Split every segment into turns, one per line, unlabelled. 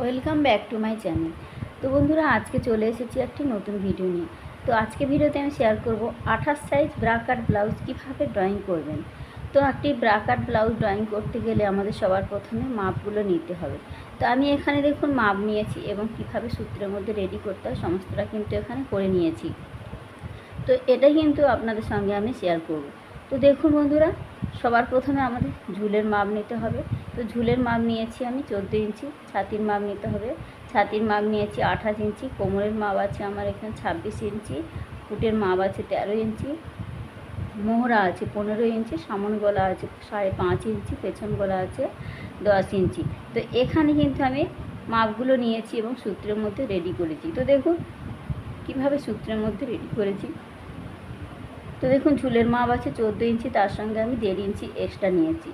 Welcome back to my channel. তো বন্ধুরা, আজকে চলে এসেছি একটি নতুন ভিডিও নিয়ে। তো আজকে ভিডিওতে আমি শেয়ার করব 28 সাইজ ব্রা কাট ব্লাউজ কীভাবে ড্রয়িং করবেন। তো একটি ব্রা কাট ব্লাউজ ড্রয়িং করতে গেলে আমাদের সবার প্রথমে মাপগুলো নিতে হবে। তো আমি এখানে দেখুন মাপ নিয়েছি এবং কীভাবে সূত্রের মধ্যে রেডি করতে হয় সমস্তটা কিন্তু এখানে করে নিয়েছি। তো এটাই কিন্তু আপনাদের সঙ্গে আমি শেয়ার করব। তো দেখুন বন্ধুরা, সবার প্রথমে আমাদের ঝুলের মাপ নিতে হবে। তো ঝুলের মাপ নিয়েছি আমি 14 ইঞ্চি। ছাতির মাপ নিতে হবে, ছাতির মাপ নিয়েছি 28 ইঞ্চি। কোমরের মাপ আছে আমার এখানে 26 ইঞ্চি। ফুটের মাপ আছে 13 ইঞ্চি। মোহরা আছে 15 ইঞ্চি। সামন গলা আছে 5.5 ইঞ্চি। পেছন গলা আছে 10 ইঞ্চি। তো এখানে কিন্তু আমি মাপগুলো নিয়েছি এবং সূত্রের মধ্যে রেডি করেছি। তো দেখুন কীভাবে সূত্রের মধ্যে রেডি করেছি। তো দেখুন ঝুলের মাপ আছে 14 ইঞ্চি, তার সঙ্গে আমি 1.5 ইঞ্চি এক্সট্রা নিয়েছি।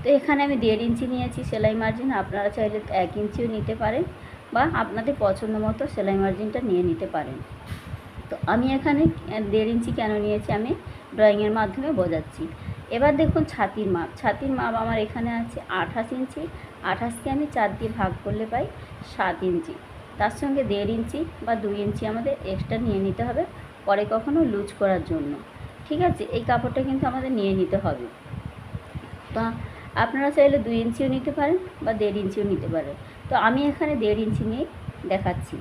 তো এখানে আমি 1.5 ইঞ্চি নিয়েছি সেলাই মার্জিন। আপনারা চাইলে 1 ইঞ্চিও নিতে পারেন বা আপনাদের পছন্দ মতো সেলাই মার্জিনটা নিয়ে নিতে পারেন। তো আমি এখানে 1.5 ইঞ্চি কেন নিয়েছি আমি ড্রয়িংয়ের মাধ্যমে বোঝাচ্ছি। এবার দেখুন ছাতির মাপ। ছাতির মাপ আমার এখানে আছে 28 ইঞ্চি। 28কে আমি 4 দিয়ে ভাগ করলে পাই 7 ইঞ্চি। তার সঙ্গে 1.5 ইঞ্চি বা 2 ইঞ্চি আমাদের এক্সট্রা নিয়ে নিতে হবে পরে কখনো লুজ করার জন্য। ঠিক আছে, এই কাপড়টা কিন্তু আমাদের নিয়ে নিতে হবে। তো আপনারা চাইলে 2 ইঞ্চিও নিতে পারেন বা 1.5 ইঞ্চিও নিতে পারেন। তো আমি এখানে 1.5 ইঞ্চি নিয়ে দেখাচ্ছি।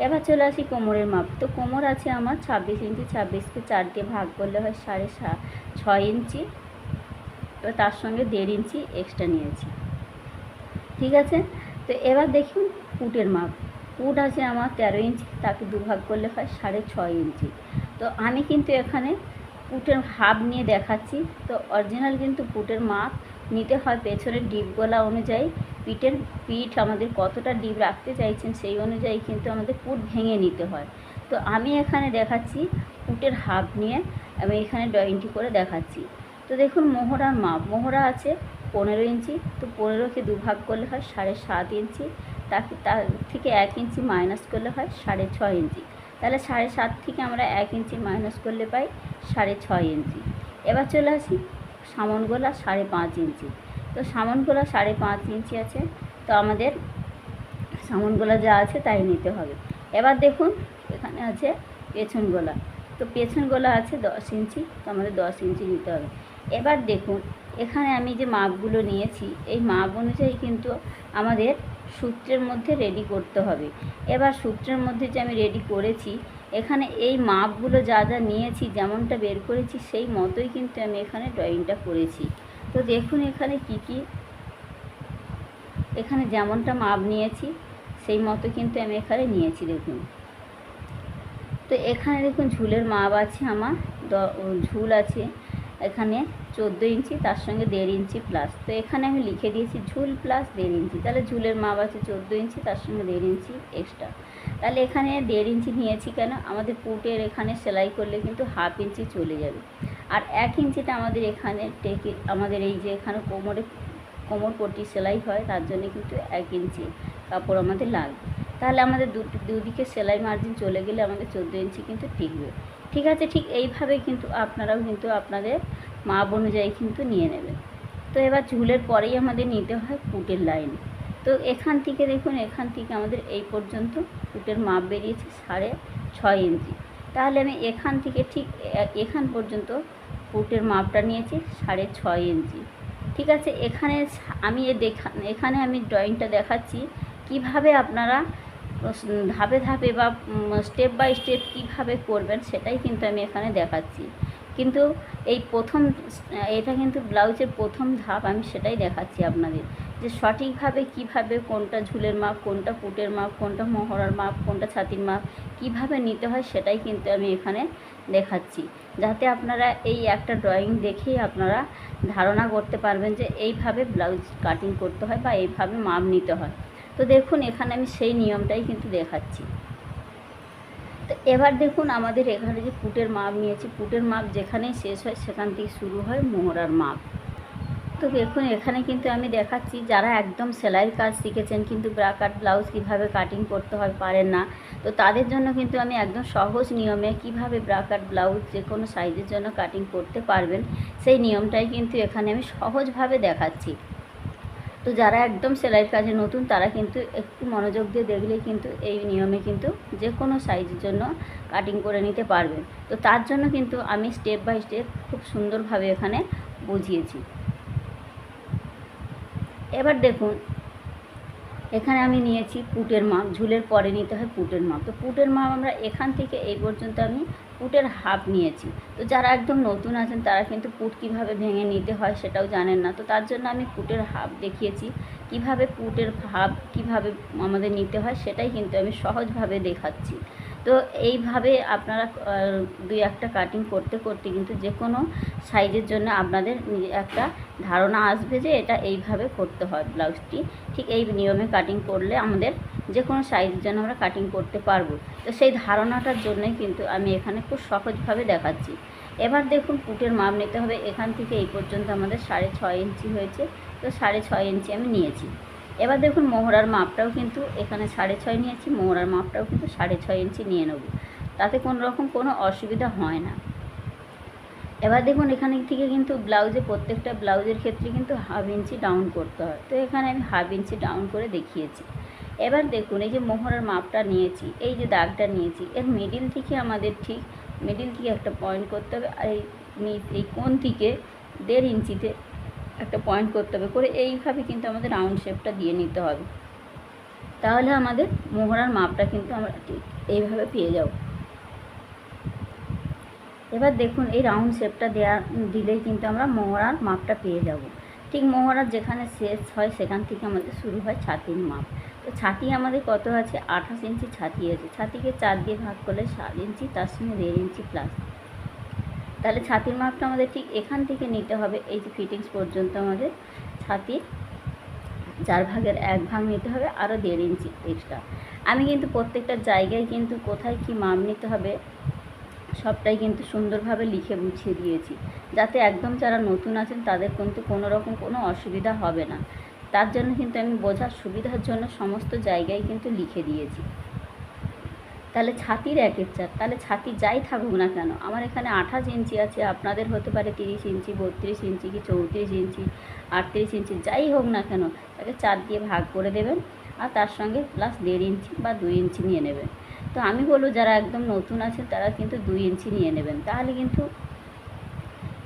এবার চলে আসি কোমরের মাপ। তো কোমর আছে আমার 26 ইঞ্চি। 26কে 4 দিয়ে ভাগ করলে হয় 6.5 ইঞ্চি। তো তার সঙ্গে 1.5 ইঞ্চি এক্সট্রা নিয়েছি। ঠিক আছে, তো এবার দেখুন পুটের মাপ। পুট আছে আমার 13 ইঞ্চি, তাকে দুভাগ করলে হয় 6.5 ইঞ্চি। তো আমি কিন্তু এখানে পুটের হাফ নিয়ে দেখাচ্ছি। তো অরিজিনাল কিন্তু পুটের মাপ নিতে হয় পেছনের ডিপ গলা অনুযায়ী। পিঠ আমাদের কতটা ডিপ রাখতে চাইছেন সেই অনুযায়ী কিন্তু আমাদের পুট ভেঙে নিতে হয়। তো আমি এখানে দেখাচ্ছি পুটের হাফ নিয়ে আমি এখানে ড্রয়িংটি করে দেখাচ্ছি। তো দেখুন মোহরার মাপ। মোহরা আছে 15 ইঞ্চি। তো 15কে দুভাগ করলে হয় 7.5 ইঞ্চি। তার থেকে 1 ইঞ্চি মাইনাস করলে হয় 6.5 ইঞ্চি। তাহলে 7.5 থেকে আমরা 1 ইঞ্চি মাইনাস করলে পাই 6.5 ইঞ্চি। এবার চলে আসি সামন গলা 5.5 ইঞ্চি। তো সামন গলা 5.5 ইঞ্চি আছে। তো আমাদের সামন গলা যা আছে তাই নিতে হবে। এবার দেখুন এখানে আছে পেছন গলা। তো পেছন গলা আছে 10 ইঞ্চি। তো আমাদের 10 ইঞ্চি নিতে হবে। এবার দেখুন এখানে আমি যে মাপগুলো নিয়েছি এই মাপ অনুযায়ী কিন্তু আমাদের সূত্রের মধ্যে রেডি করতে হবে। এবার সূত্রের মধ্যে যে আমি রেডি করেছি এখানে এই মাপগুলো যা যা নিয়েছি যেমনটা বের করেছি সেই মতোই কিন্তু আমি এখানে ড্রয়িংটা করেছি। তো দেখুন এখানে কি এখানে যেমনটা মাপ নিয়েছি সেই মতো কিন্তু আমি এখানে নিয়েছি। দেখুন তো এখানে দেখুন ঝুলের মাপ আছে আমার ঝুল আছে এখানে 14 ইঞ্চি, তার সঙ্গে 1.5 ইঞ্চি প্লাস। তো এখানে আমি লিখে দিয়েছি ঝুল প্লাস 1.5 ইঞ্চি। তাহলে ঝুলের মাপ আছে 14 ইঞ্চি, তার সঙ্গে 1.5 ইঞ্চি এক্সট্রা। তাহলে এখানে 1.5 ইঞ্চি নিয়েছি কেন, আমাদের পুটের এখানে সেলাই করলে কিন্তু হাফ ইঞ্চি চলে যাবে। আর 1 ইঞ্চিটা আমাদের এখানে আমাদের এই যে এখানে কোমর পট্টি সেলাই হয় তার জন্য কিন্তু 1 ইঞ্চি কাপড় আমাদের লাগবে। তাহলে আমাদের দুদিকে সেলাই মার্জিন চলে গেলে আমাদের 14 ইঞ্চি কিন্তু টিকবে। ঠিক আছে, ঠিক এইভাবে কিন্তু আপনারাও কিন্তু আপনাদের মাপ অনুযায়ী কিন্তু নিয়ে নেবেন। তো এবার ঝুলের পরেই আমাদের নিতে হয় পুটের লাইন। তো এখান থেকে দেখুন এখান থেকে আমাদের এই পর্যন্ত পুটের মাপ বেরিয়েছে 6.5 ইঞ্চি। তাহলে আমি এখান থেকে ঠিক এখান পর্যন্ত পুটের মাপটা নিয়েছি 6.5 ইঞ্চি। ঠিক আছে, এখানে আমি ড্রয়িংটা দেখাচ্ছি কিভাবে আপনারা ধাপে ধাপে বা স্টেপ বাই স্টেপ কীভাবে করবেন সেটাই কিন্তু আমি এখানে দেখাচ্ছি। কিন্তু এটা কিন্তু ব্লাউজের প্রথম ধাপ, আমি সেটাই দেখাচ্ছি আপনাদের যে সঠিকভাবে কিভাবে কোনটা ঝুলের মাপ, কোনটা পুটের মাপ, কোনটা মহড়ার মাপ, কোনটা ছাতির মাপ কিভাবে নিতে হয় সেটাই কিন্তু আমি এখানে দেখাচ্ছি, যাতে আপনারা এই একটা ড্রয়িং দেখেই আপনারা ধারণা করতে পারবেন যে এইভাবে ব্লাউজ কাটিং করতে হয় বা এইভাবে মাপ নিতে হয়। তো দেখুন এখানে আমি সেই নিয়মটাই কিন্তু দেখাচ্ছি। তো এবার দেখুন আমাদের এখানে যে পুটের মাপ নিয়েছি, পুটের মাপ যেখানেই শেষ হয় সেখান থেকে শুরু হয় মোহরার মাপ। তো দেখুন এখানে কিন্তু আমি দেখাচ্ছি যারা একদম সেলাইয়ের কাজ শিখেছেন কিন্তু ব্রা কাট ব্লাউজ কীভাবে কাটিং করতে হয় পারেন না, তো তাদের জন্য কিন্তু আমি একদম সহজ নিয়মে কিভাবে ব্রা কাট ব্লাউজ যে কোনো সাইজের জন্য কাটিং করতে পারবেন সেই নিয়মটাই কিন্তু এখানে আমি সহজভাবে দেখাচ্ছি। তো যারা একদম সেলাইয়ের কাজে নতুন তারা কিন্তু একটু মনোযোগ দিয়ে দেখলেই কিন্তু এই নিয়মে কিন্তু যে কোনো সাইজের জন্য কাটিং করে নিতে পারবেন। তো তার জন্য কিন্তু আমি স্টেপ বাই স্টেপ খুব সুন্দরভাবে এখানে বুঝিয়েছি। এবার দেখুন এখানে আমি নিয়েছি পুটের মাপ, ঝুলের পরে নিতে হয় পুটের মাপ। তো পুটের মাপ আমরা এখান থেকে এই পর্যন্ত আমি পুটের হাফ নিয়েছি। তো যারা একদম নতুন আছেন তারা কিন্তু পুট কীভাবে ভেঙে নিতে হয় সেটাও জানেন না, তো তার জন্য আমি পুটের হাফ দেখিয়েছি। কিভাবে পুটের হাফ কীভাবে আমাদের নিতে হয় সেটাই কিন্তু আমি সহজভাবে দেখাচ্ছি। তো এইভাবে আপনারা দুই একটা কাটিং করতে করতে কিন্তু যে কোনো সাইজের জন্য আপনাদের একটা ধারণা আসবে যে এটা এইভাবে করতে হয় ব্লাউজটি। ঠিক এই নিয়মে কাটিং করলে আমাদের যে কোনো সাইজের জন্য আমরা কাটিং করতে পারবো। তো সেই ধারণাটার জন্যই কিন্তু আমি এখানে খুব সহজভাবে দেখাচ্ছি। এবার দেখুন পুটের মাপ নিতে হবে। এখান থেকে এই পর্যন্ত আমাদের 6.5 ইঞ্চি হয়েছে, তো 6.5 ইঞ্চি আমি নিয়েছি। এবার দেখুন মোহরার মাপটাও কিন্তু এখানে 6.5 নিয়েছি, মোহরার মাপটাও কিন্তু 6.5 ইঞ্চি নিয়ে নেব, তাতে কোনো রকম কোনো অসুবিধা হয় না। এবার দেখুন এখানে থেকে কিন্তু ব্লাউজে প্রত্যেকটা ব্লাউজের ক্ষেত্রে কিন্তু হাফ ইঞ্চি ডাউন করতে হয়, তো এখানে আমি হাফ ইঞ্চি ডাউন করে দেখিয়েছি। এবার দেখুন এই যে মোহরার মাপটা নিয়েছি, এই যে দাগটা নিয়েছি, এর মিডিল থেকে আমাদের ঠিক মিডিল থেকে একটা পয়েন্ট করতে হবে, আর এই কোণ থেকে 1.5 ইঞ্চিতে একটা পয়েন্ট করতে হবে করে এইভাবে কিন্তু আমাদের রাউন্ড শেপটা দিয়ে নিতে হবে। তাহলে আমাদের মোহরার মাপটা কিন্তু আমরা ঠিক এইভাবে পেয়ে যাব। এবার দেখুন এই রাউন্ড শেপটা দিলেই কিন্তু আমরা মোহরার মাপটা পেয়ে যাব। ঠিক মোহরার যেখানে শেষ হয় সেখান থেকে আমাদের শুরু হয় ছাতির মাপ। তো ছাতি আমাদের কত আছে, 28 ইঞ্চি ছাতি আছে। ছাতিকে 4 দিয়ে ভাগ করলে 7 ইঞ্চি, তার সঙ্গে 1.5 ইঞ্চি প্লাস। তাহলে ছাতির মাপটা আমাদের ঠিক এখান থেকে নিতে হবে, এই যে ফিটিংস পর্যন্ত আমাদের ছাতির 4 ভাগের 1 ভাগ নিতে হবে, আরও 1.5 ইঞ্চি এক্সট্রা। আমি কিন্তু প্রত্যেকটা জায়গায় কিন্তু কোথায় কি মাপ নিতে হবে সবটাই কিন্তু সুন্দরভাবে লিখে বুঝিয়ে দিয়েছি, যাতে একদম যারা নতুন আছেন তাদের কিন্তু কোনো রকম কোনো অসুবিধা হবে না। তার জন্য কিন্তু আমি বোঝার সুবিধার জন্য সমস্ত জায়গায় কিন্তু লিখে দিয়েছি। তাহলে ছাতির 1/4, তাহলে ছাতি যাই থাকুক না কেন, আমার এখানে 28 ইঞ্চি আছে, আপনাদের হতে পারে 30 ইঞ্চি, 32 ইঞ্চি কি 34 ইঞ্চি, 38 ইঞ্চি, যাই হোক না কেন তাকে 4 দিয়ে ভাগ করে দেবেন, আর তার সঙ্গে প্লাস 1.5 ইঞ্চি বা 2 ইঞ্চি নিয়ে নেবেন। তো আমি বলবো যারা একদম নতুন আছে তারা কিন্তু 2 ইঞ্চি নিয়ে নেবেন, তাহলে কিন্তু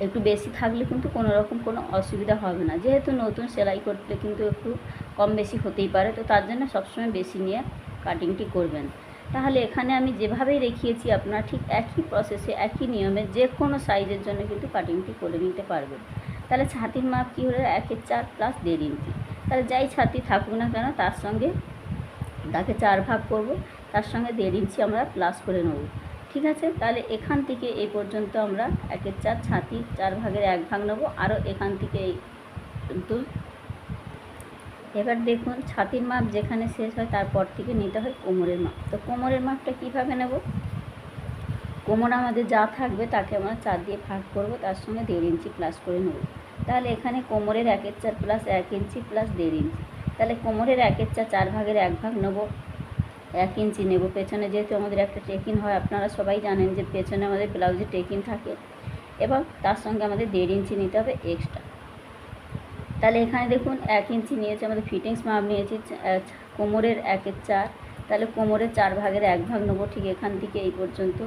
একটু বেশি থাকলে কিন্তু কোনো রকম কোনো অসুবিধা হবে না। যেহেতু নতুন সেলাই করতে কিন্তু একটু কম বেশি হতেই পারে, তো তার জন্য সবসময় বেশি নিয়ে কাটিংটি করবেন। তাহলে এখানে আমি যেভাবেই দেখিয়েছি আপনারা ঠিক একই প্রসেসে একই নিয়মে যে কোনো সাইজের জন্য কিন্তু কাটিংটি করে নিতে পারবেন। তাহলে ছাতির মাপ কী হলো, 1/4 প্লাস 1.5 ইঞ্চি। তাহলে যাই ছাতি থাকুক না কেন তার সঙ্গে তাকে 4 ভাগ করব, তার সঙ্গে 1.5 ইঞ্চি আমরা প্লাস করে নেব। ঠিক আছে, তাহলে এখান থেকে এই পর্যন্ত আমরা 1/4 ছাতি 4 ভাগের 1 ভাগ নেব, আরও এখান থেকে এই কিন্তু এবার দেখুন ছাতির মাপ যেখানে শেষ হয় তারপর থেকে নিতে হয় কোমরের মাপ। তো কোমরের মাপটা কীভাবে নেব, কোমর আমাদের যা থাকবে তাকে আমরা 4 দিয়ে ভাগ করব, তার সঙ্গে 1.5 ইঞ্চি প্লাস করে নেব। তাহলে এখানে কোমরের 1/4 প্লাস 1 ইঞ্চি প্লাস 1.5 ইঞ্চি, তাহলে কোমরের 1/4 4 ভাগের 1 ভাগ নেব, 1 ইঞ্চি নেব। পেছনে যেহেতু আমাদের একটা টেকিন হয়, আপনারা সবাই জানেন যে পেছনে আমাদের ব্লাউজে টেকিন থাকে, এবং তার সঙ্গে আমাদের 1.5 ইঞ্চি নিতে হবে এক্সট্রা। তাহলে এখানে দেখুন 1 ইঞ্চি নিয়েছে, আমাদের ফিটিংস মাপ নিয়েছি কোমরের 1/4, তাহলে কোমরের 4 ভাগের 1 ভাগ নেব, ঠিক এখান থেকে এই পর্যন্ত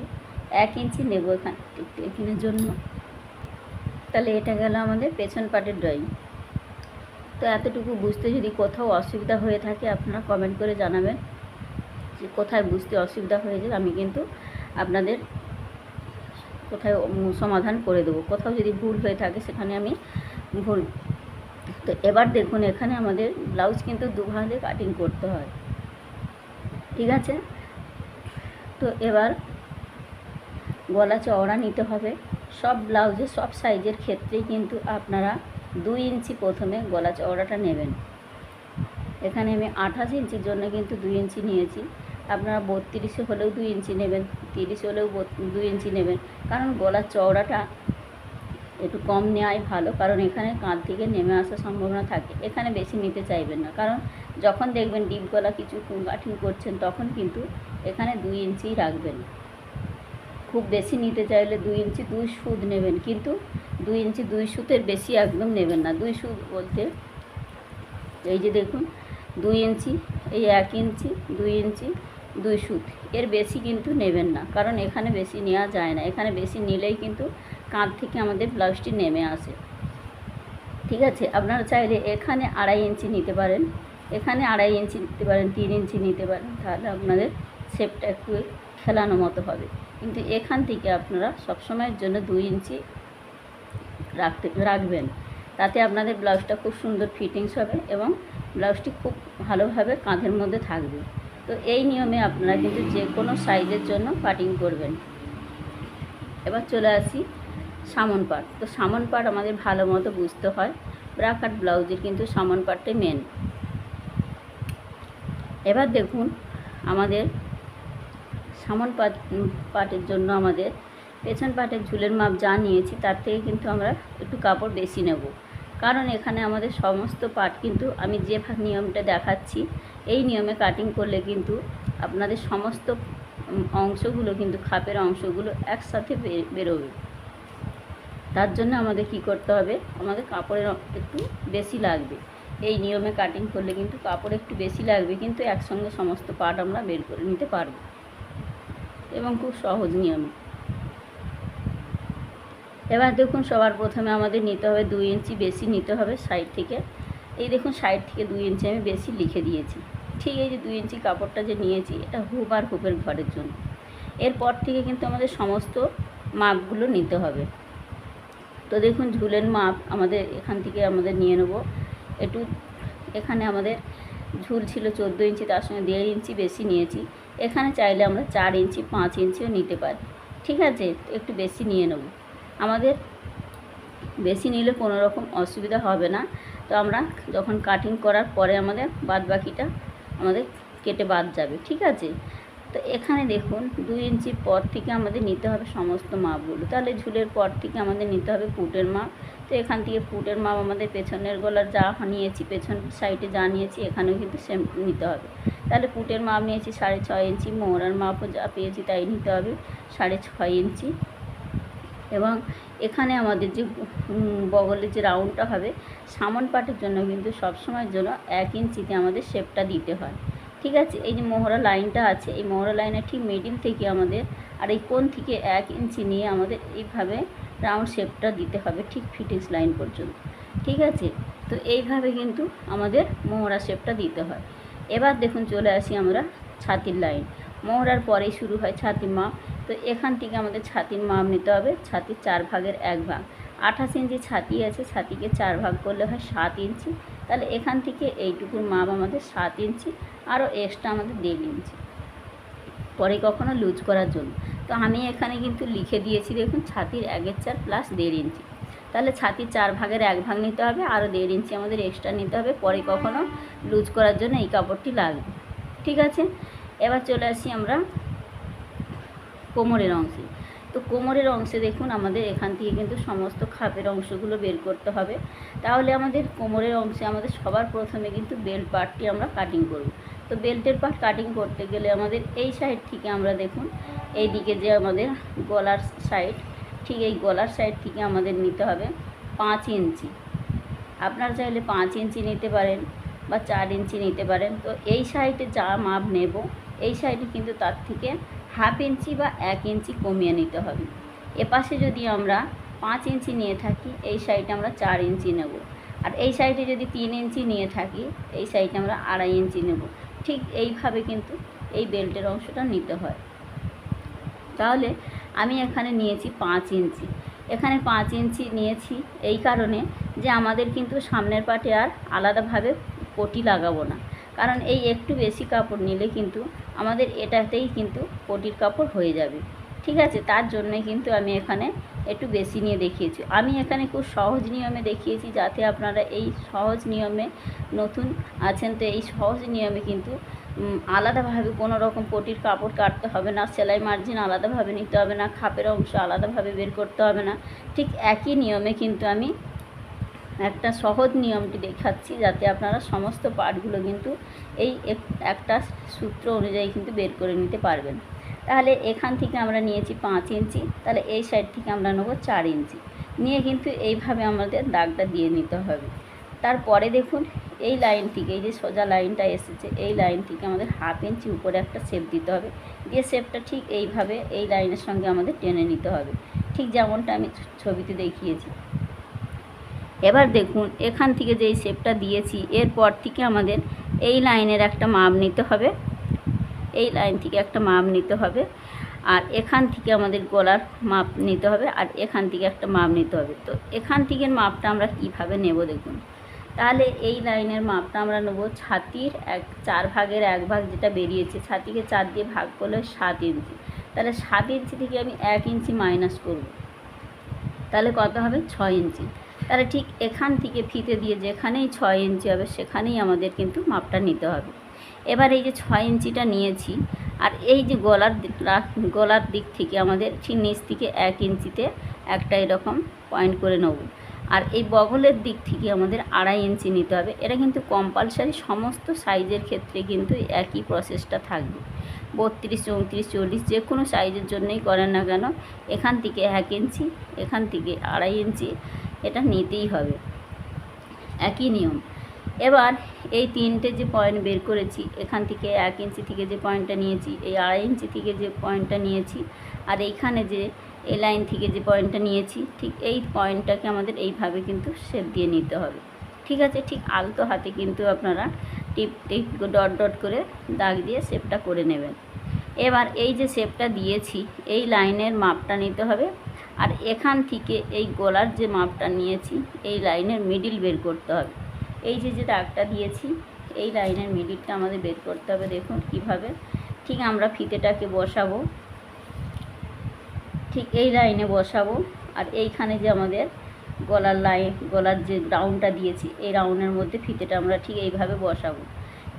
1 ইঞ্চি নেব এখান টেকিনের জন্য। তাহলে এটা গেল আমাদের পেছন পাটের ড্রয়িং। তো এতটুকু বুঝতে যদি কোথাও অসুবিধা হয়ে থাকে আপনারা কমেন্ট করে জানাবেন যে কোথায় বুঝতে অসুবিধা হয়েছে, আমি কিন্তু আপনাদের কোথায় সমাধান করে দেবো। কোথাও যদি ভুল হয়ে থাকে সেখানে আমি ভুল। তো এবার দেখুন এখানে আমাদের ব্লাউজ কিন্তু 2 ভাগে কাটিং করতে হয়, ঠিক আছে। তো এবার গলা চওড়া নিতে হবে। সব ব্লাউজে সব সাইজের ক্ষেত্রেই কিন্তু আপনারা 2 ইঞ্চি প্রথমে গলা চওড়াটা নেবেন। এখানে আমি 28 ইঞ্চির জন্য কিন্তু 2 ইঞ্চি নিয়েছি, আপনারা 32 হলেও 2 ইঞ্চি নেবেন, 30 হলেও 2 ইঞ্চি নেবেন, কারণ গলার চওড়াটা একটু কম নেওয়াই ভালো, কারণ এখানে কাঁধ থেকে নেমে আসার সম্ভাবনা থাকে। এখানে বেশি নিতে চাইবেন না, কারণ যখন দেখবেন ডিপ গলা কিছু কাটিং করছেন তখন কিন্তু এখানে 2 ইঞ্চিই রাখবেন। খুব বেশি নিতে চাইলে 2 ইঞ্চি 2 সুদ নেবেন, কিন্তু 2 ইঞ্চি 2 সুতের বেশি একদম নেবেন না। 2 সুদ বলতে এই যে দেখুন 2 ইঞ্চি, এই 1 ইঞ্চি, 2 ইঞ্চি, 2 সুত, এর বেশি কিন্তু নেবেন না, কারণ এখানে বেশি নেওয়া যায় না। এখানে বেশি নিলেই কিন্তু কাঁধ থেকে আমাদের ব্লাউজটি নেমে আসে। ঠিক আছে, আপনারা চাইলে এখানে 2.5 ইঞ্চি নিতে পারেন, এখানে 2.5 ইঞ্চি নিতে পারেন, 3 ইঞ্চি নিতে পারেন, তাহলে আপনাদের শেপটা একটু খেলানো মতো হবে। কিন্তু এখান থেকে আপনারা সবসময়ের জন্য 2 ইঞ্চি রাখবেন, তাতে আপনাদের ব্লাউজটা খুব সুন্দর ফিটিংস হবে এবং ব্লাউজটি খুব ভালোভাবে কাঁধের মধ্যে থাকবে। তো এই নিয়মে আপনারা কিন্তু যে কোনো সাইজের জন্য কাটিং করবেন। এবার চলে আসি সামন পার্ট। তো সামন পার্ট আমাদের ভালো মতো বুঝতে হয়, ব্রা কাট ব্লাউজের কিন্তু সামন পার্টটাই মেন। এবার দেখুন আমাদের সামন পার্টের জন্য আমাদের পেছন পার্টের ঝুলের মাপ যা নিয়েছি তার থেকে কিন্তু আমরা একটু কাপড় বেশি নেব, কারণ এখানে আমাদের সমস্ত পার্ট কিন্তু আমি যে নিয়মটা দেখাচ্ছি এই নিয়মে কাটিং করলে কিন্তু আপনাদের সমস্ত অংশগুলো কিন্তু খাপের অংশগুলো একসাথে বেরোবে। তার জন্য আমাদের কি করতে হবে, আমাদের কাপড়ের একটু বেশি লাগবে। এই নিয়মে কাটিং করলে কিন্তু কাপড় একটু বেশি লাগবে, কিন্তু একসঙ্গে সমস্ত পার্ট আমরা বের করে নিতে পারবো এবং খুব সহজ নিয়মে। এবার দেখুন সবার প্রথমে আমাদের নিতে হবে 2 ইঞ্চি বেশি নিতে হবে সাইড থেকে। এই দেখুন সাইড থেকে 2 ইঞ্চি আমি বেশি লিখে দিয়েছি। ঠিক এই যে 2 ইঞ্চি কাপড়টা যে নিয়েছি এটা হুপ আর হুপের ঘরের জন্য। এরপর থেকে কিন্তু আমাদের সমস্ত মাপগুলো নিতে হবে। তো দেখুন ঝুলের মাপ আমাদের এখান থেকে আমাদের নিয়ে নেব একটু। এখানে আমাদের ঝুল ছিল 14 ইঞ্চি, তার সঙ্গে 1.5 ইঞ্চি বেশি নিয়েছি। এখানে চাইলে আমরা 4 ইঞ্চি 5 ইঞ্চিও নিতে পারি। ঠিক আছে, একটু বেশি নিয়ে নেব। আমাদের বেশি নিলে কোনো রকম অসুবিধা হবে না। তো আমরা যখন কাটিং করার পরে আমাদের বাদ বাকিটা আমাদের কেটে বাদ যাবে। ঠিক আছে, তো এখানে দেখুন 2 ইঞ্চির পর থেকে আমাদের নিতে হবে সমস্ত মাপগুলো। তাহলে ঝুলের পর থেকে আমাদের নিতে হবে পুটের মাপ। তো এখান থেকে পুটের মাপ আমাদের পেছনের গলার যা নিয়েছি, পেছন সাইডে যা নিয়েছি এখানেও কিন্তু সেম নিতে হবে। তাহলে পুটের মাপ নিয়েছি 6.5 ইঞ্চি, মোহরার মাপও যা পেয়েছি তাই নিতে হবে 6.5 ইঞ্চি। এবং এখানে আমাদের যে বগলের যে রাউন্ডটা হবে সামন পাটের জন্য কিন্তু সবসময়ের জন্য 1 ইঞ্চিতে আমাদের শেপটা দিতে হয়। ঠিক আছে, এই যে মোহরা লাইনটা আছে এই মোহরা লাইনের ঠিক মিডিল থেকে আমাদের আর এই কোণ থেকে 1 ইঞ্চি নিয়ে আমাদের এইভাবে রাউন্ড শেপটা দিতে হবে ঠিক ফিটিংস লাইন পর্যন্ত। ঠিক আছে, তো এইভাবে কিন্তু আমাদের মোহরা শেপটা দিতে হয়। এবার দেখুন চলে আসি আমরা ছাতির লাইন। মোহরার পরেই শুরু হয় ছাতির মাপ। তো এখান থেকে আমাদের ছাতির মাপ নিতে হবে, ছাতির 4 ভাগের 1 ভাগ। 28 ইঞ্চি ছাতি আছে, ছাতিকে 4 ভাগ করলে হয় 7 ইঞ্চি। তাহলে এখান থেকে এইটুকুর মাপ আমাদের 7 ইঞ্চি, আরও এক্সট্রা আমাদের 1.5 ইঞ্চি পরে কখনো লুজ করার জন্য। তো আমি এখানে কিন্তু লিখে দিয়েছি দেখুন ছাতির 1/4 প্লাস 1.5 ইঞ্চি। তাহলে ছাতির 4 ভাগের 1 ভাগ নিতে হবে, আরও 1.5 ইঞ্চি আমাদের এক্সট্রা নিতে হবে, পরে কখনো লুজ করার জন্য এই কাপড়টি লাগবে। ঠিক আছে, এবার চলে আসি আমরা কোমরের অংশে। তো কোমরের অংশে দেখুন আমাদের এখান থেকে কিন্তু সমস্ত খাপের অংশগুলো বের করতে হবে। তাহলে আমাদের কোমরের অংশে আমাদের সবার প্রথমে কিন্তু বেল্ট পার্টটি আমরা কাটিং করব। তো বেল্টের পার্ট কাটিং করতে গেলে আমাদের এই সাইড থেকে আমরা দেখুন এই দিকে যে আমাদের গলার সাইড, ঠিক এই গলার সাইড থেকে আমাদের নিতে হবে 5 ইঞ্চি। আপনারা চাইলে 5 ইঞ্চি নিতে পারেন বা 4 ইঞ্চি নিতে পারেন। তো এই সাইডে যা মাপ নেব এই সাইডে কিন্তু তার থেকে 1/2 ইঞ্চি বা 1 ইঞ্চি কমিয়ে নিতে হবে। এপাশে যদি আমরা 5 ইঞ্চি নিয়ে থাকি এই সাইডে আমরা 4 ইঞ্চি নেব, আর এই সাইডে যদি 3 ইঞ্চি নিয়ে থাকি এই সাইডে আমরা 2.5 ইঞ্চি নেব। ঠিক এইভাবে কিন্তু এই বেল্টের অংশটা নিতে হয়। তাহলে আমি এখানে নিয়েছি 5 ইঞ্চি। এখানে 5 ইঞ্চি নিয়েছি এই কারণে যে আমাদের কিন্তু সামনের পাটে আর আলাদাভাবে পটি লাগাবো না, কারণ এই একটু বেশি কাপড় নিলে কিন্তু আমাদের এটাতেই কিন্তু পটির কাপড় হয়ে যাবে। ঠিক আছে, তার জন্যে কিন্তু আমি এখানে একটু বেশি নিয়ে দেখিয়েছি। আমি এখানে খুব সহজ নিয়মে দেখিয়েছি যাতে আপনারা এই সহজ নিয়মে নতুন আছেন, তো এই সহজ নিয়মে কিন্তু আলাদাভাবে কোনো রকম পটির কাপড় কাটতে হবে না, সেলাই মার্জিন আলাদাভাবে নিতে হবে না, খাপের অংশ আলাদাভাবে বের করতে হবে না। ঠিক একই নিয়মে কিন্তু আমি একটা সহজ নিয়মটি দেখাচ্ছি যাতে আপনারা সমস্ত পার্টগুলো কিন্তু এই একটা সূত্র অনুযায়ী কিন্তু বের করে নিতে পারবেন। তাহলে এখান থেকে আমরা নিয়েছি 5 ইঞ্চি, তাহলে এই সাইড থেকে আমরা নেব 4 ইঞ্চি নিয়ে কিন্তু এইভাবে আমাদের দাগটা দিয়ে নিতে হবে। তারপরে দেখুন এই লাইন থেকে, এই যে সোজা লাইনটা এসেছে, এই লাইন থেকে আমাদের 1/2 ইঞ্চি উপরে একটা শেপ দিতে হবে, দিয়ে শেপটা ঠিক এইভাবে এই লাইনের সঙ্গে আমাদের টেনে নিতে হবে, ঠিক যেমনটা আমি ছবিতে দেখিয়েছি। এবার দেখুন এখান থেকে যেই শেপটা দিয়েছি এরপর থেকে আমাদের এই লাইনের একটা মাপ নিতে হবে, এই লাইন থেকে একটা মাপ নিতে হবে, আর এখান থেকে আমাদের গলার মাপ নিতে হবে, আর এখান থেকে একটা মাপ নিতে হবে। তো এখান থেকে মাপটা আমরা কীভাবে নেব দেখুন, তাহলে এই লাইনের মাপটা আমরা নেব ছাতির 4 ভাগের 1 ভাগ যেটা বেরিয়েছে, ছাতিকে 4 দিয়ে ভাগ করলে 7 ইঞ্চি, তাহলে 7 ইঞ্চি থেকে আমি 1 ইঞ্চি মাইনাস করব, তাহলে কত হবে 6 ইঞ্চি। তাহলে ঠিক এখান থেকে ফিতে দিয়ে যেখানেই 6 ইঞ্চি হবে সেখানেই আমাদের কিন্তু মাপটা নিতে হবে। এবার এই যে 6 ইঞ্চিটা নিয়েছি, আর এই যে গলার দিক থেকে আমাদের ঠিক নিচ থেকে 1 ইঞ্চিতে একটা এরকম পয়েন্ট করে নেব, আর এই বগলের দিক থেকে আমাদের 2.5 ইঞ্চি নিতে হবে। এটা কিন্তু কম্পালসারি, সমস্ত সাইজের ক্ষেত্রে কিন্তু একই প্রসেসটা থাকবে। 32, 34, 40 যে কোনো সাইজের জন্যই করেন না কেন, এখান থেকে 1 ইঞ্চি, এখান থেকে 2.5 ইঞ্চি এটা নিতেই হবে, একই নিয়ম। এবার এই 3টে যে পয়েন্ট বের করেছি, এখান থেকে 1 ইঞ্চি থেকে যে পয়েন্টটা নিয়েছি, এই 2.5 ইঞ্চি থেকে যে পয়েন্টটা নিয়েছি, আর এইখানে যে এই লাইন থেকে যে পয়েন্টটা নিয়েছি, ঠিক এই পয়েন্টটাকে আমাদের এইভাবে কিন্তু শেপ দিয়ে নিতে হবে। ঠিক আছে, ঠিক আলতো হাতে কিন্তু আপনারা টিপ ডট ডট করে দাগ দিয়ে শেপটা করে নেবেন। এবার এই যে শেপটা দিয়েছি এই লাইনের মাপটা নিতে হবে, আর এখান থেকে এই গলার যে মাপটা নিয়েছি এই লাইনের মিডিল বের করতে হবে। এই যে দাগটা দিয়েছি এই লাইনের মিডিলটা আমাদের বের করতে হবে। দেখুন কিভাবে ঠিক আমরা ফিতেটাকে বসাবো, ঠিক এই লাইনে বসাবো, আর এইখানে যে আমাদের গলার যে রাউন্ডটা দিয়েছি এই রাউন্ডের মধ্যে ফিতেটা আমরা ঠিক এইভাবে বসাবো।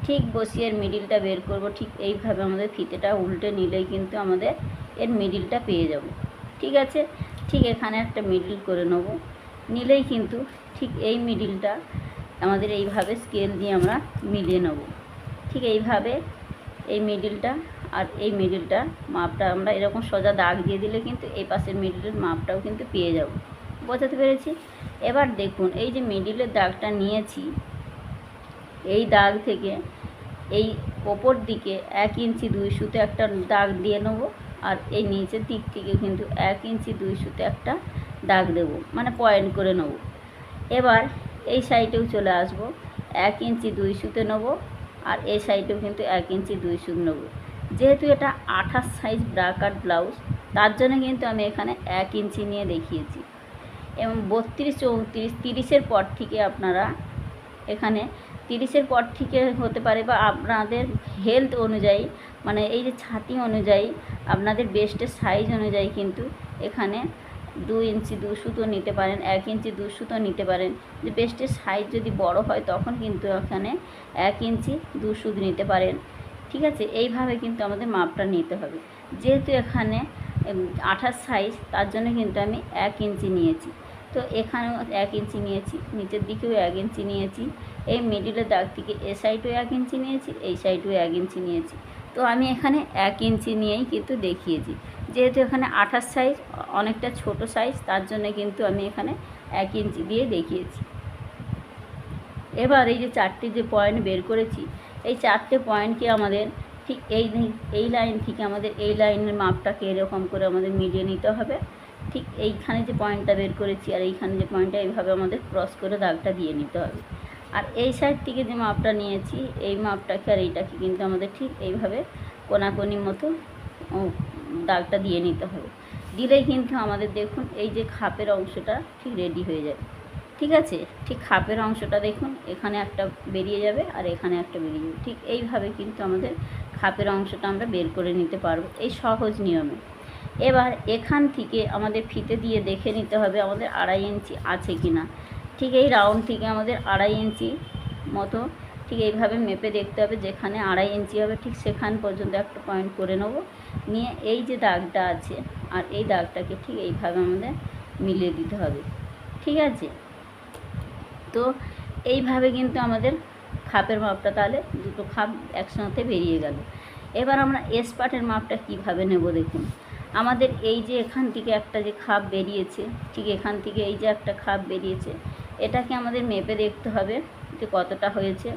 ঠিক বসিয়ে এর মিডিলটা বের করব, ঠিক এইভাবে আমাদের ফিতেটা উল্টে নিলেই কিন্তু আমাদের এর মিডিলটা পেয়ে যাব। ঠিক আছে, ঠিক এখানে একটা মিডিল করে নেব, নিলেই কিন্তু ঠিক এই মিডিলটা আমাদের এইভাবে স্কেল দিয়ে আমরা মিলিয়ে নেব। ঠিক এইভাবে এই মিডিলটা আর এই মিডিলটা মাপটা আমরা এরকম সোজা দাগ দিয়ে দিলে কিন্তু এই পাশের মিডিলের মাপটাও কিন্তু পেয়ে যাব। বোঝাতে পেরেছি? এবার দেখুন এই যে মিডিলের দাগটা নিয়েছি, এই দাগ থেকে এই ওপর দিকে 1 ইঞ্চি 2 সুতে একটা দাগ দিয়ে নেব, আর এই নিচের দিক থেকে কিন্তু 1 ইঞ্চি 2 সুতে একটা দাগ দেব, মানে পয়েন্ট করে নেব। এবার এই সাইডেও চলে আসব, 1 ইঞ্চি 2 সুতে নেব, আর এই সাইডেও কিন্তু 1 ইঞ্চি 2 সুত নেব। যেহেতু এটা 28 সাইজ ব্রা কাট ব্লাউজ, তার জন্য কিন্তু আমি এখানে 1 ইঞ্চি নিয়ে দেখিয়েছি। এবং 32, 34, 30-এর পর থেকে আপনারা এখানে 30-এর পর থেকে হতে পারে, বা আপনাদের হেলথ অনুযায়ী, মানে এই যে ছাতি অনুযায়ী আপনাদের বেস্টের সাইজ অনুযায়ী কিন্তু এখানে 2 ইঞ্চি 2 সুতো নিতে পারেন, 1 ইঞ্চি 2 সুতো নিতে পারেন। যে বেস্টের সাইজ যদি বড় হয় তখন কিন্তু এখানে 1 ইঞ্চি 2 সুত নিতে পারেন। ঠিক আছে, এইভাবে কিন্তু আমাদের মাপটা নিতে হবে। যেহেতু এখানে 28 সাইজ, তার জন্য কিন্তু আমি 1 ইঞ্চি নিয়েছি। তো এখানেও 1 ইঞ্চি নিয়েছি, নিচের দিকেও 1 ইঞ্চি নিয়েছি, এই মিডিলের দাগ থেকে এ সাইডও 1 ইঞ্চি নিয়েছি, এই সাইডও 1 ইঞ্চি নিয়েছি। তো আমি এখানে 1 ইঞ্চি নিয়েই কিন্তু দেখিয়েছি। যেহেতু এখানে 28 সাইজ অনেকটা ছোট সাইজ, তার জন্য কিন্তু আমি এখানে 1 ইঞ্চি দিয়ে দেখিয়েছি। এবার এই যে 4টে যে পয়েন্ট বের করেছি, এই 4টে পয়েন্টকে আমাদের ঠিক এই লাইন থেকে আমাদের এই লাইনের মাপটাকে এরকম করে আমাদের মিলিয়ে নিতে হবে। ঠিক এইখানে যে পয়েন্টটা বের করেছি আর এইখানে যে পয়েন্টটা, এইভাবে আমাদের ক্রস করে দাগটা দিয়ে নিতে হবে। আর এই সাইড থেকে যে মাপটা নিয়েছি এই মাপটাকে আর এইটাকে কিন্তু আমাদের ঠিক এইভাবে কোনাকুনির মতো দাগটা দিয়ে নিতে হবে। দিলেই কিন্তু আমাদের দেখুন এই যে খাপের অংশটা ঠিক রেডি হয়ে যাবে। ঠিক আছে, ঠিক খাপের অংশটা দেখুন এখানে একটা বেরিয়ে যাবে আর এখানে একটা বেরিয়ে যাবে। ঠিক এইভাবে কিন্তু আমাদের খাপের অংশটা আমরা বের করে নিতে পারবো এই সহজ নিয়মে। এবার এখান থেকে আমাদের ফিতে দিয়ে দেখে নিতে হবে আমাদের 2.5 ইঞ্চি আছে কি না। ঠিক এই রাউন্ড থেকে আমাদের 2.5 ইঞ্চি মতো ঠিক এইভাবে মেপে দেখতে হবে, যেখানে 2.5 ইঞ্চি হবে ঠিক সেখান পর্যন্ত একটা পয়েন্ট করে নেব। নিয়ে এই যে দাগটা আছে আর এই দাগটাকে ঠিক এইভাবে আমাদের মিলিয়ে দিতে হবে। ঠিক আছে, তো এইভাবে কিন্তু আমাদের খাপের মাপটা, তাহলে দুটো খাপ একসাথে বেরিয়ে গেল। এবার আমরা এস পার্টের মাপটা কীভাবে নেব দেখুন। আমাদের এই যে এখান থেকে একটা যে খাপ বেরিয়েছে, ঠিক এখান থেকে এই যে একটা খাপ বেরিয়েছে, এটাকে আমাদের মেপে দেখতে হবে যে কতটা হয়েছে।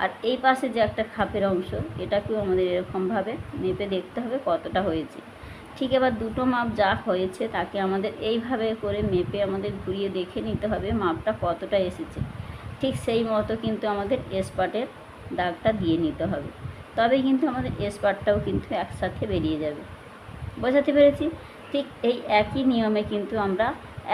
আর এই পাশে যে একটা খাপের অংশ, এটাকেও আমাদের এরকমভাবে মেপে দেখতে হবে কতটা হয়েছে। ঠিক এবার দুটো মাপ যা হয়েছে তাকে আমাদের এইভাবে করে মেপে আমাদের ঘুরিয়ে দেখে নিতে হবে মাপটা কতটা এসেছে। ঠিক সেই মতো কিন্তু আমাদের স্পটের দাগটা দিয়ে নিতে হবে, তবে কিন্তু আমাদের স্পটটাও কিন্তু একসাথে বেরিয়ে যাবে। বোঝাতে পেরেছি? ঠিক এই একই নিয়মে কিন্তু আমরা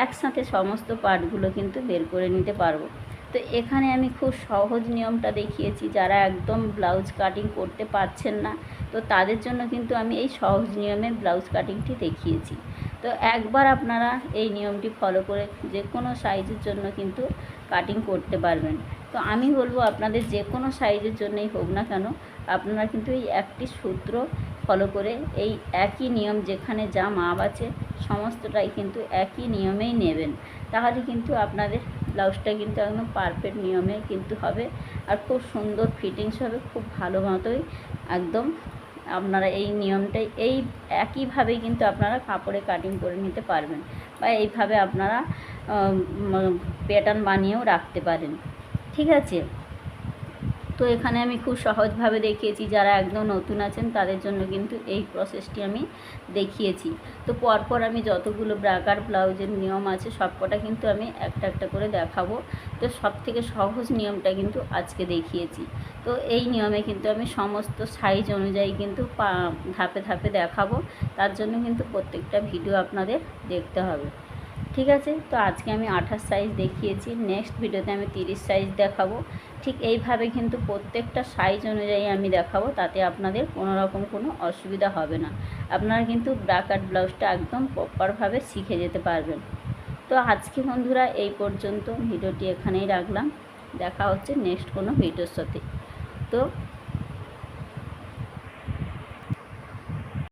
একসাথে সমস্ত পার্টগুলো কিন্তু বের করে নিতে পারবো। তো এখানে আমি খুব সহজ নিয়মটা দেখিয়েছি, যারা একদম ব্লাউজ কাটিং করতে পারছেন না তো তাদের জন্য কিন্তু আমি এই সহজ নিয়মে ব্লাউজ কাটিংটি দেখিয়েছি। তো একবার আপনারা এই নিয়মটি ফলো করে যে কোনো সাইজের জন্য কিন্তু কাটিং করতে পারবেন। তো আমি বলবো আপনাদের যে কোনো সাইজের জন্যই হোক না কেন, আপনারা কিন্তু এই একটি সূত্র ফলো করে এই একই নিয়ম যেখানে যা মাপ আছে সমস্তটাই কিন্তু একই নিয়মেই নেবেন, তাহলে কিন্তু আপনাদের ব্লাউজটা কিন্তু একদম পারফেক্ট নিয়মে কিন্তু হবে আর খুব সুন্দর ফিটিংস হবে, খুব ভালো মতোই একদম। আপনারা এই নিয়মটাই এই একইভাবেই কিন্তু আপনারা কাপড়ে কাটিং করে নিতে পারবেন বা এইভাবে আপনারা প্যাটার্ন বানিয়েও রাখতে পারেন। ঠিক আছে? তো এখানে আমি খুব সহজভাবে দেখিয়েছি, যারা একদম নতুন আছেন তাদের জন্য কিন্তু এই প্রসেসটি আমি দেখিয়েছি। তো পরপর আমি যতগুলো ব্রাকার ব্লাউজের নিয়ম আছে সবকটা কিন্তু আমি একটা একটা করে দেখাবো। তো সবথেকে সহজ নিয়মটা কিন্তু আজকে দেখিয়েছি। তো এই নিয়মে কিন্তু আমি সমস্ত সাইজ অনুযায়ী কিন্তু ধাপে ধাপে দেখাবো, তার জন্য কিন্তু প্রত্যেকটা ভিডিও আপনাদের দেখতে হবে। ঠিক আছে? তো আজকে আমি 28 সাইজ দেখিয়েছি, নেক্সট ভিডিওতে আমি 30 সাইজ দেখাবো। ঠিক এইভাবে কিন্তু প্রত্যেকটা সাইজ অনুযায়ী আমি দেখাবো, তাতে আপনাদের কোনো রকম কোনো অসুবিধা হবে না। আপনারা কিন্তু ব্রাকাট ব্লাউজটা একদম প্রপারভাবে শিখে যেতে পারবেন। তো আজকে বন্ধুরা এই পর্যন্ত, ভিডিওটি এখানেই রাখলাম। দেখা হচ্ছে নেক্সট কোনো ভিডিওর সাথে। তো